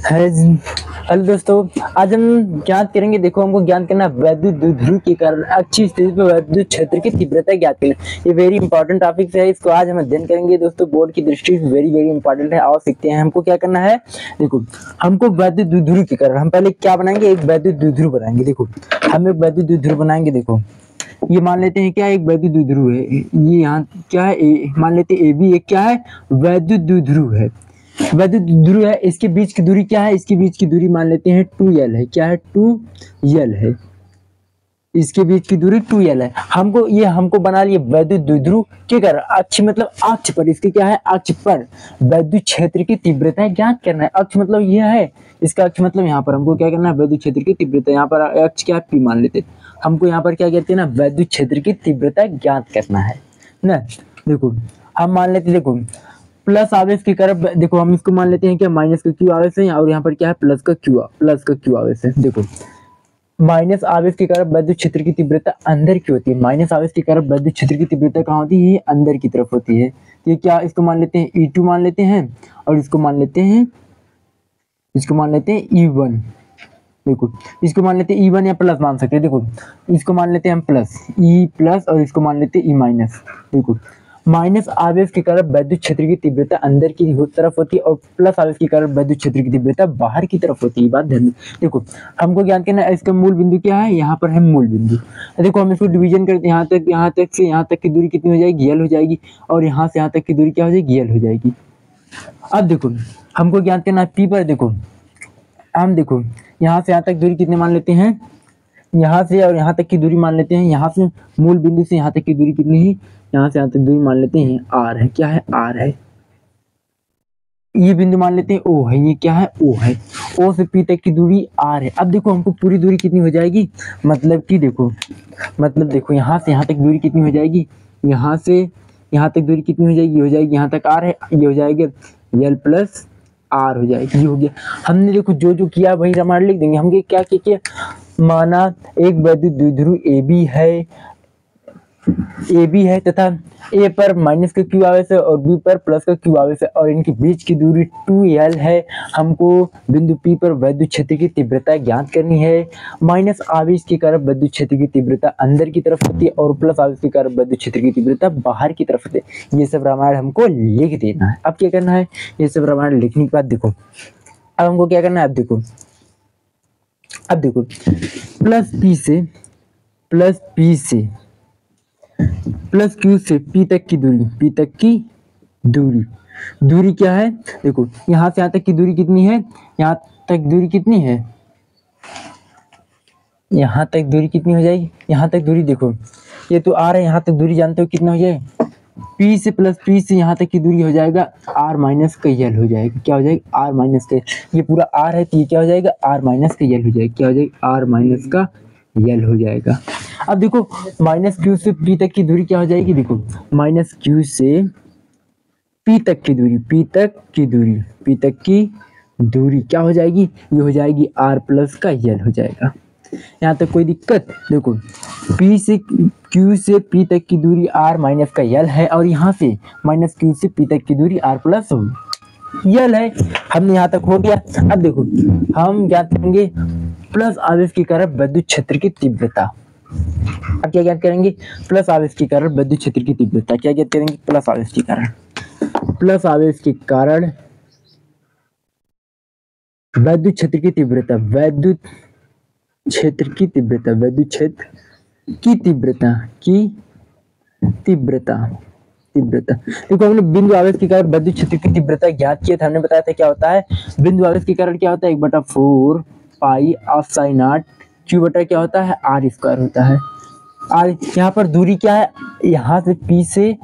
Hello दोस्तों, आज हम ज्ञात करेंगे। देखो, हमको ज्ञात करना वैद्युत द्विध्रुव के कारण अच्छी स्थिति पर वैद्युत क्षेत्र की तीव्रता ज्ञात करें। ये वेरी इंपॉर्टेंट टॉपिक है, इसको आज हम अध्ययन करेंगे दोस्तों। बोर्ड की दृष्टि से वेरी वेरी इंपॉर्टेंट है। आओ सीखते हैं हमको क्या करना है। देखो, हमको वैद्युत द्विध्रुव के कारण हम पहले क्या बनाएंगे, एक वैद्युत द्विध्रुव बनाएंगे। देखो, हम एक वैद्युत द्विध्रुव बनाएंगे। देखो, ये मान लेते हैं क्या, एक वैद्युत द्विध्रुव है। ये यहाँ क्या है, मान लेते हैं ए बी एक क्या है, वैद्युत द्विध्रुव है। वैद्युत द्विध्रुव है, इसके बीच की दूरी क्या है, इसके बीच की दूरी मान लेते हैं 2l है। क्या है, 2l है। इसके बीच की दूरी 2l है। हमको बना लिए वैद्युत द्विध्रुव के कारण अक्ष मतलब अक्ष पर, इसके क्या है, अक्ष पर वैद्युत क्षेत्र की तीव्रता ज्ञात करना है। अक्ष मतलब यह है, इसका अक्ष मतलब यहाँ पर हमको क्या करना है, वैद्युत क्षेत्र की तीव्रता। यहाँ पर अक्ष क्या है, P मान लेते हैं। हमको यहाँ पर क्या कहते हैं ना, वैद्युत क्षेत्र की तीव्रता ज्ञात करना है ना। देखो, हम मान लेते, देखो प्लस आवेश की तरफ, देखो हम इसको मान लेते हैं क्या, माइनस का क्यू आवेश है, और यहाँ पर क्या है, प्लस का क्यू आवेश है। देखो, माइनस आवेश की तरफ वैद्युत क्षेत्र की तीव्रता अंदर की होती है। माइनस आवेश की तरफ वैद्युत क्षेत्र की तीव्रता कहाँ होती है, अंदर की तरफ होती है। तो ये क्या, इसको मान लेते हैं E2 मान लेते हैं, और इसको मान लेते हैं E1। देखो, इसको मान लेते हैं E1 या प्लस मान सकते हैं। देखो, इसको मान लेते हैं हम प्लस, E प्लस, और इसको मान लेते हैं E माइनस। देखो, माइनस आवेश के कारण वैद्युत क्षेत्र की तीव्रता अंदर की तरफ होती है, और प्लस आवेश के कारण वैद्युत क्षेत्र की तीव्रता बाहर की तरफ होती है। बात ध्यान दें। देखो, हमको ज्ञात करना है इसका मूल बिंदु क्या है, यहाँ पर है मूल बिंदु। देखो, हम इसको डिवीजन करते हैं, यहाँ तक से यहाँ तक की दूरी कितनी हो जाएगी, l हो जाएगी, और यहाँ से यहाँ तक की दूरी क्या हो जाएगी, l हो जाएगी। अब देखो, हमको ज्ञात करना है P पर। देखो, हम देखो यहाँ से यहाँ तक दूरी कितने मान लेते हैं, यहाँ से और यहाँ तक की दूरी मान लेते हैं। यहाँ से मूल बिंदु से यहाँ तक की दूरी कितनी है, यहाँ से यहाँ तक दूरी मान लेते हैं r है। क्या है, r है। ये बिंदु मान लेते हैं O है। ये क्या है, O है। O से P तक की दूरी r है। अब देखो, हमको पूरी दूरी कितनी हो जाएगी, मतलब कि देखो यहाँ से यहाँ तक दूरी कितनी हो जाएगी, यहाँ से यहाँ तक दूरी कितनी हो जाएगी, हो जाएगी यहाँ तक r है, ये हो जाएगा l प्लस r हो जाएगी। ये हो गया। हमने देखो जो जो किया वही रामायण लिख देंगे। हमने क्या किया, माना एक वैद्युत द्विध्रुव ए बी है तथा ए पर माइनस का क्यू आवेश है और बी पर प्लस का क्यू आवेश है, और इनके बीच की दूरी 2l है। हमको बिंदु P पर वैद्युत क्षेत्र की तीव्रता ज्ञात करनी है। माइनस आवेश के कारण वैद्युत क्षेत्र की तीव्रता अंदर की तरफ होती है, और प्लस आवेश के कारण वैद्युत क्षेत्र की तीव्रता बाहर की तरफ होती है। ये सब रामायण हमको लिख देना है। अब क्या करना है, ये सब रामायण लिखने के बाद देखो, अब हमको क्या करना है, अब देखो प्लस Q से P तक की दूरी क्या है। देखो, यहाँ से यहाँ तक की दूरी कितनी है, यहाँ तक दूरी कितनी है, यहाँ तक दूरी कितनी हो जाएगी, यहाँ तक दूरी देखो, ये तो r है, यहाँ तक दूरी जानते हो कितना हो जाएगा, P से प्लस P से यहाँ तक की दूरी हो जाएगा r माइनस का l हो जाएगा। क्या हो जाएगा, r माइनस का, ये पूरा r है तो ये क्या हो जाएगा, r माइनस का l हो जाएगा। क्या हो जाएगा, r माइनस का l हो जाएगा। अब देखो, माइनस Q से P तक की दूरी क्या हो जाएगी, देखो माइनस Q से P तक की दूरी क्या हो जाएगी, ये हो जाएगी r प्लस का l हो जाएगा। यहाँ तक कोई दिक्कत। देखो, Q से P तक की दूरी r माइनस का l है, और यहाँ से माइनस Q से P तक की दूरी r प्लस l है। हमने यहाँ तक हो गया। अब देखो, हम ज्ञात करेंगे प्लस आवेश के कारण वैद्युत क्षेत्र की तीव्रता। अब क्या ज्ञात करेंगे, प्लस आवेश के कारण वैद्युत क्षेत्र की तीव्रता। क्या ज्ञात करेंगे, प्लस आवेश के कारण वैद्युत क्षेत्र की तीव्रता, वैद्युत क्षेत्र की तीव्रता। देखो, हमने बिंदु आवेश के कारण वैद्युत क्षेत्र की तीव्रता ज्ञात किया था। हमने बताया था क्या होता है, बिंदु आवेश के कारण क्या होता है, 1/4 पाई ऑफ साइन नॉट Q बटा क्या होता है, r स्क्वायर होता है। r यहाँ पर दूरी क्या है, यहाँ से P से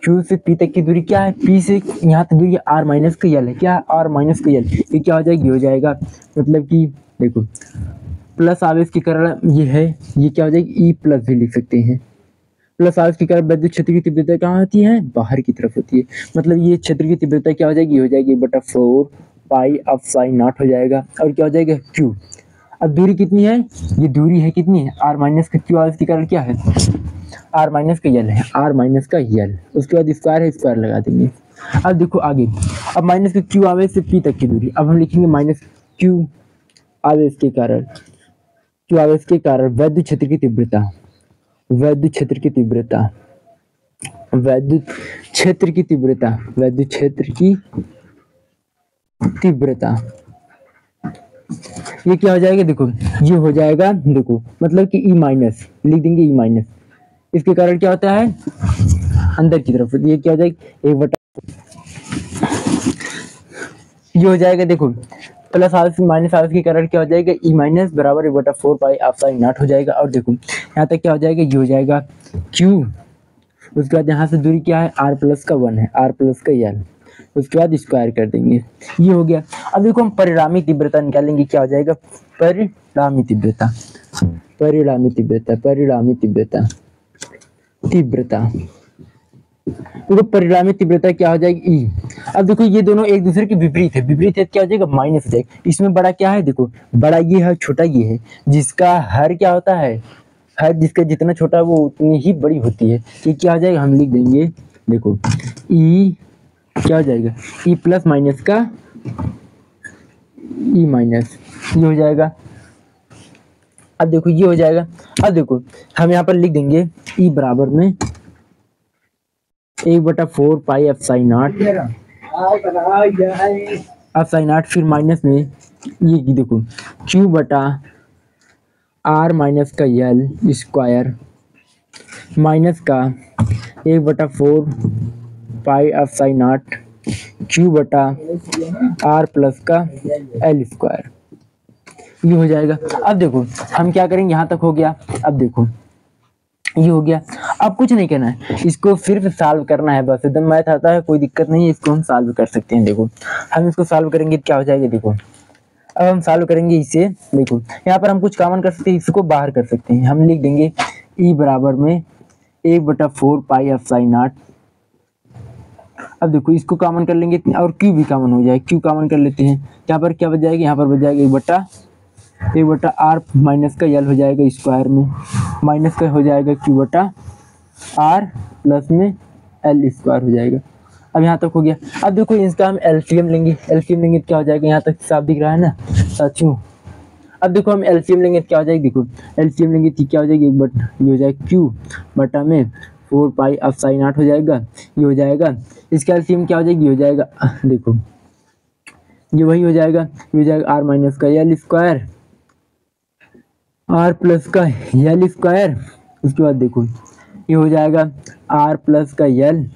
Q से P तक की दूरी क्या है, P से यहाँ तक दूरी r माइनस का l है। क्या है, r माइनस का l। ये क्या हो जाएगी, हो जाएगा मतलब कि देखो, प्लस आवेश के कारण ये है, ये क्या हो जाएगी, E प्लस भी लिख सकते हैं। प्लस आवेश के कारण वैद्युत क्षेत्र की तीव्रता कहाँ होती है, बाहर की तरफ होती है। मतलब ये क्षेत्र की तीव्रता क्या हो जाएगी, हो जाएगी 1/4 पाई ऑफ साइन नॉट हो जाएगा, और क्या हो जाएगा, Q। अब दूरी कितनी है, ये दूरी है कितनी है, r माइनस का क्यू आवेश के कारण क्या है, r माइनस का l है, r माइनस का l। उसके बाद स्क्वायर है, स्क्वायर लगा देंगे। अब देखो आगे, अब माइनस के क्यू आवेश से पी तक की दूरी, अब हम लिखेंगे माइनस क्यू आवेश के कारण, क्यू आवेश के कारण वैद्युत क्षेत्र की तीव्रता, वैद्युत क्षेत्र की तीव्रता, वैद्युत क्षेत्र की तीव्रता, वैद्युत क्षेत्र की तीव्रता, ये क्या हो जाएगा देखो, ये हो जाएगा देखो मतलब कि ई माइनस, लिख देंगे ई माइनस, इसके कारण क्या होता है अंदर की तरफ, ये क्या हो जाएगा एक बटा, ये हो जाएगा देखो प्लस आर माइनस आर के कारण क्या हो जाएगा ई माइनस बराबर 1/4 पाई एप्सिलॉन नॉट हो जाएगा। और देखो यहाँ तक क्या हो जाएगा, ये हो जाएगा क्यू, उसके बाद यहाँ से दूरी क्या है आर प्लस का 1 है, आर प्लस का एल, उसके बाद स्क्वायर कर देंगे, ये हो गया। अब देखो हम परिणामी तीव्रता निकालेंगे, क्या हो जाएगा परिणामी तीव्रता, परिणामी तीव्रता, परिणामी तीव्रता, तीव्रता, देखो परिणामी तीव्रता क्या हो जाएगी ई। अब देखो ये दोनों एक दूसरे के विपरीत है, विपरीत है क्या हो जाएगा माइनस हो जाएगा, इसमें बड़ा क्या है देखो, बड़ा ये है छोटा ये है, जिसका हर क्या होता है, हर जिसका जितना छोटा वो उतनी ही बड़ी होती है, ये क्या हो जाएगा हम लिख देंगे देखो ई क्या हो जाएगा ई प्लस माइनस का ई माइनस, ये हो जाएगा। अब देखो ये हो जाएगा, अब देखो हम यहाँ पर लिख देंगे ई बराबर में 1/4 पाई एप्सिलॉन नॉट, एप्सिलॉन नॉट फिर माइनस में ये देखो क्यू बटा आर माइनस का एल स्क्वायर माइनस का 1/4 पाई एप्सिलॉन नॉट क्यू बटा आर प्लस का एल स्क्वायर, ये हो जाएगा। अब देखो हम क्या करेंगे, यहाँ तक हो गया, अब देखो ये हो गया, अब कुछ नहीं करना है, इसको सिर्फ सॉल्व करना है, बस एकदम मैथ आता है कोई दिक्कत नहीं है, इसको हम सॉल्व कर सकते हैं। देखो हम इसको सॉल्व करेंगे क्या हो जाएगा, देखो अब हम सॉल्व करेंगे इसे, देखो यहाँ पर हम कुछ कॉमन कर सकते हैं, इसको बाहर कर सकते हैं, हम लिख देंगे ई बराबर में 1/4 पाई एप्सिलॉन नॉट। अब देखो इसको कॉमन कर लेंगे और क्यू भी कॉमन हो जाए, क्यू कॉमन कर लेते हैं, यहाँ पर क्या बच जाएगा, यहाँ पर बच जाएगा 1/1 आर माइनस का एल हो जाएगा स्क्वायर में, माइनस का हो जाएगा क्यू बटा आर प्लस में एल स्क्वायर हो जाएगा। अब यहाँ तक हो गया। अब देखो इसका हम एलसीएम लेंगे, एलसीएम लेंगे तो क्या हो जाएगा, यहाँ तक साफ दिख रहा है ना साथियों। अब देखो हम एलसीएम लेंगे तो क्या हो जाएगी, देखो एलसीएम लेंगे तो क्या हो जाएगी, ये हो जाएगा क्यू बटा में 4 पाई एप्सिलॉन नॉट हो जाएगा, ये हो जाएगा। इसका एलसीएम क्या हो जाएगी, ये हो जाएगा देखो ये वही हो जाएगा, ये हो जाएगा आर माइनस का एल स्क्वायर, आर प्लस का एल स्क्वायर, उसके बाद देखो ये हो जाएगा आर प्लस का एल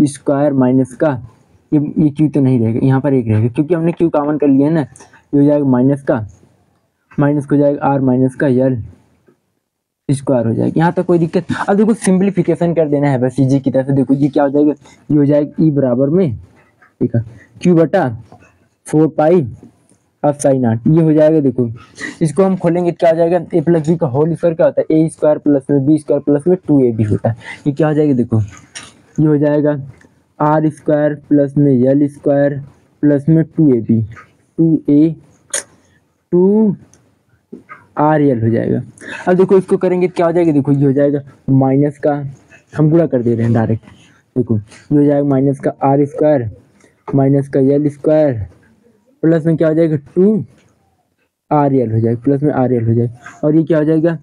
स्क्वायर माइनस का ये क्यू तो नहीं रहेगा, यहाँ पर एक रहेगा क्योंकि हमने क्यू कॉमन कर लिया है ना, ये हो जाएगा माइनस का, माइनस को जाएगा आर माइनस का एल स्क्वायर हो जाएगा, यहाँ तक कोई दिक्कत। अब देखो सिंप्लीफिकेशन कर देना है बस इजी की तरह से, देखो ये क्या हो जाएगा, ये हो जाएगा ई बराबर में ठीक है क्यू बटा 4 पाई एप्सिलॉन नॉट, ये हो जाएगा। देखो इसको हम खोलेंगे क्या हो जाएगा, ए प्लस बी का होल स्क्वायर क्या होता है, ए स्क्वायर प्लस में बी स्क्वायर प्लस में 2ab होता है, ये क्या हो जाएगा, देखो ये हो जाएगा आर स्क्वायर प्लस में एल स्क्वायर प्लस में 2ab 2 आर एल हो जाएगा। अब देखो इसको करेंगे क्या हो जाएगा, देखो ये हो जाएगा माइनस का, हम गुणा कर दे रहे हैं डायरेक्ट, देखो ये हो जाएगा माइनस का आर स्क्वायर माइनस का एल स्क्वायर प्लस में क्या हो जाएगा 2 आर एल हो जाएगा, प्लस में आर एल हो जाएगा। और ये क्या हो जाएगा,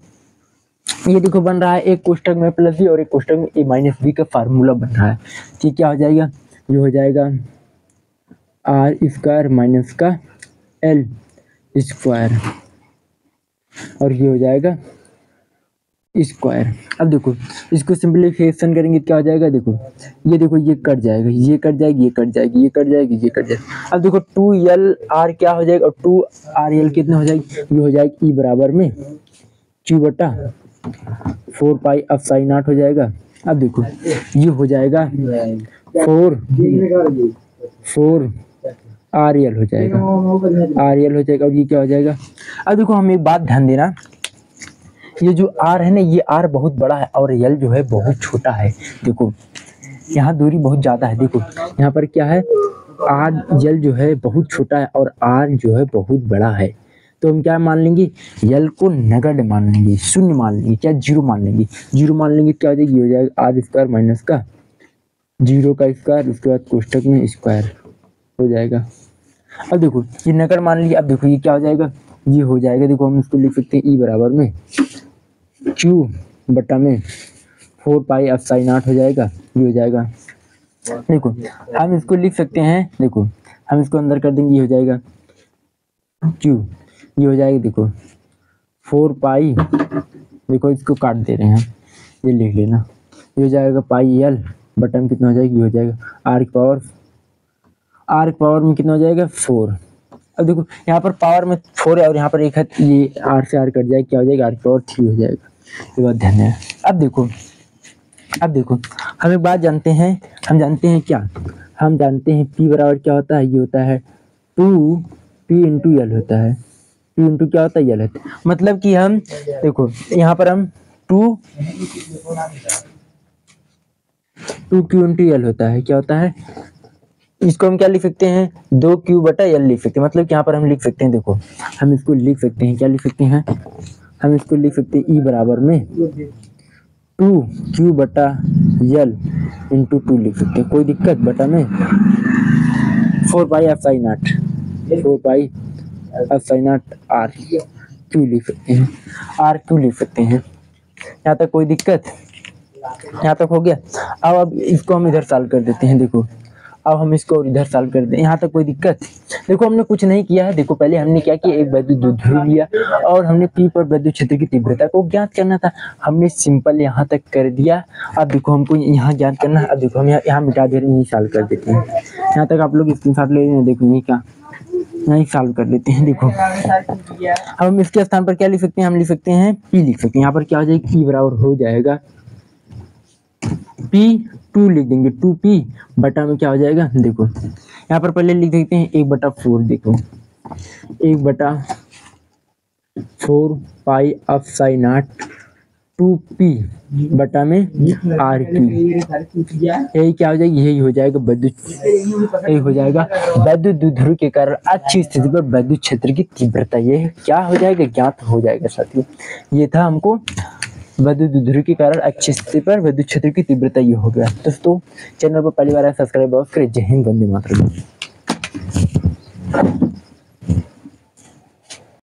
ये देखो बन रहा है एक कोष्टक में प्लस बी और एक कोष्टक में ए माइनस बी का फार्मूला बन रहा है, ठीक क्या हो जाएगा, ये हो जाएगा आर स्क्वायर माइनस का एल स्क्वायर और ये हो जाएगा स्क्वायर। अब देखो इसको सिंप्लीफिकेशन करेंगे क्या हो जाएगा, देखो ये कट जाएगा, ये कट जाएगी, ये कट जाएगी, ये कट जाएगी, ये कट जाएगी। अब देखो 2l क्या हो जाएगा और 2rl कितने हो जाएगी, ये हो जाएगी ई बराबर में क्यू बटा 4 पाई एप्सिलॉन नॉट हो जाएगा। अब देखो ये हो जाएगा 4 RL हो जाएगा, RL हो जाएगा और ये क्या हो जाएगा। अब देखो हम एक बात ध्यान देना, ये जो R है ना, ये R बहुत बड़ा है और L जो है बहुत छोटा है। देखो यहाँ दूरी बहुत ज़्यादा है, देखो यहाँ पर क्या है, L जो है बहुत छोटा है और R जो है बहुत बड़ा है। तो हम क्या मान लेंगे, L को नगण्य मान लेंगे, शून्य मान लेंगे, क्या जीरो मान लेंगे, जीरो मान लेंगे क्या हो जाएगी, ये हो जाएगा R स्क्वायर माइनस का 0 का स्क्वायर, उसके बाद कोष्टक में स्क्वायर हो जाएगा। अब देखो ये नगर मान लिया, अब देखो ये क्या हो जाएगा, ये हो जाएगा, देखो हम इसको लिख सकते हैं ई बराबर में क्यू बटा में 4 पाई एप्सिलॉन नॉट हो जाएगा, ये हो जाएगा। देखो हम इसको लिख सकते हैं, देखो हम इसको अंदर कर देंगे, ये हो जाएगा क्यू, ये हो जाएगा देखो 4 पाई, देखो इसको काट दे रहे हैं, ये लिख लेना, ये हो जाएगा पाई एल बटा में कितना हो जाएगा, ये हो जाएगा आर की पावर में कितना हो जाएगा 4। अब देखो यहाँ पर पावर में 4 है और यहाँ पर 1 है, ये आर से आर कट जाएगा, क्या हो जाएगा आर की पावर 3 हो जाएगा। ये बात ध्यान है। अब देखो हम एक बात जानते हैं, हम जानते हैं क्या, हम जानते हैं पी बराबर क्या होता है, ये होता है 2p इंटू एल होता है, p इंटू क्या होता है एल होता है। मतलब कि हम देखो यहाँ पर हम 2q इंटू एल होता है, क्या होता है, इसको हम क्या लिख सकते हैं 2q बटा एल लिख सकते हैं। मतलब कि यहाँ पर हम लिख सकते हैं, देखो हम इसको लिख सकते हैं, क्या लिख सकते हैं, हम इसको लिख सकते हैं ई बराबर में 2q बटा एल इंटू 2 लिख सकते हैं, कोई दिक्कत, बटा में 4 pi epsilon naught, 4 pi epsilon naught R Q लिख सकते हैं, आर क्यू लिख सकते हैं। यहाँ तक कोई दिक्कत, यहाँ तक हो गया। अब इसको हम इधर सॉल्व कर देते हैं, देखो अब हम इसको इधर सॉल्व कर दें, यहाँ तक कोई दिक्कत। देखो हमने कुछ नहीं किया है, देखो पहले हमने क्या किया, एक वैद्युत द्विध्रुव लिया और हमने पी पर वैद्युत क्षेत्र की तीव्रता को ज्ञात करना था, हमने सिंपल यहाँ तक कर दिया। अब देखो हमको यहाँ ज्ञात करना है, अब देखो हम यहाँ मिटा दे रहे हैं, यही सॉल्व कर देते हैं। यहाँ तक आप लोग स्क्रीनशॉट ले रहे हैं, देखो यही क्या, यही सॉल्व कर लेते हैं। देखो अब हम इसके स्थान पर क्या लिख सकते हैं, हम लिख सकते हैं पी लिख सकते हैं। यहाँ पर क्या हो जाएगा, पी बराबर हो जाएगा P2 लिख देंगे, 2p बटा में क्या हो जाएगा, देखो यहाँ पर पहले लिख देते हैं 1/4, देखो 1/4 पाई एप्सिलॉन नॉट 2p बटा में आर क्यू, यही क्या हो जाएगा, यही हो जाएगा वैद्युत, यही हो जाएगा वैद्युत द्विध्रुव के कारण अच्छी स्थिति पर वैद्युत क्षेत्र की तीव्रता, ये क्या हो जाएगा, ज्ञात हो जाएगा साथियों। ये था हमको वैद्युत द्विध्रुव के कारण अच्छी स्थिति पर वैद्युत क्षेत्र की तीव्रता, ये हो गया। दोस्तों चैनल पर पहली बार सब्सक्राइब करें। जय हिंद, वंदे मातरम।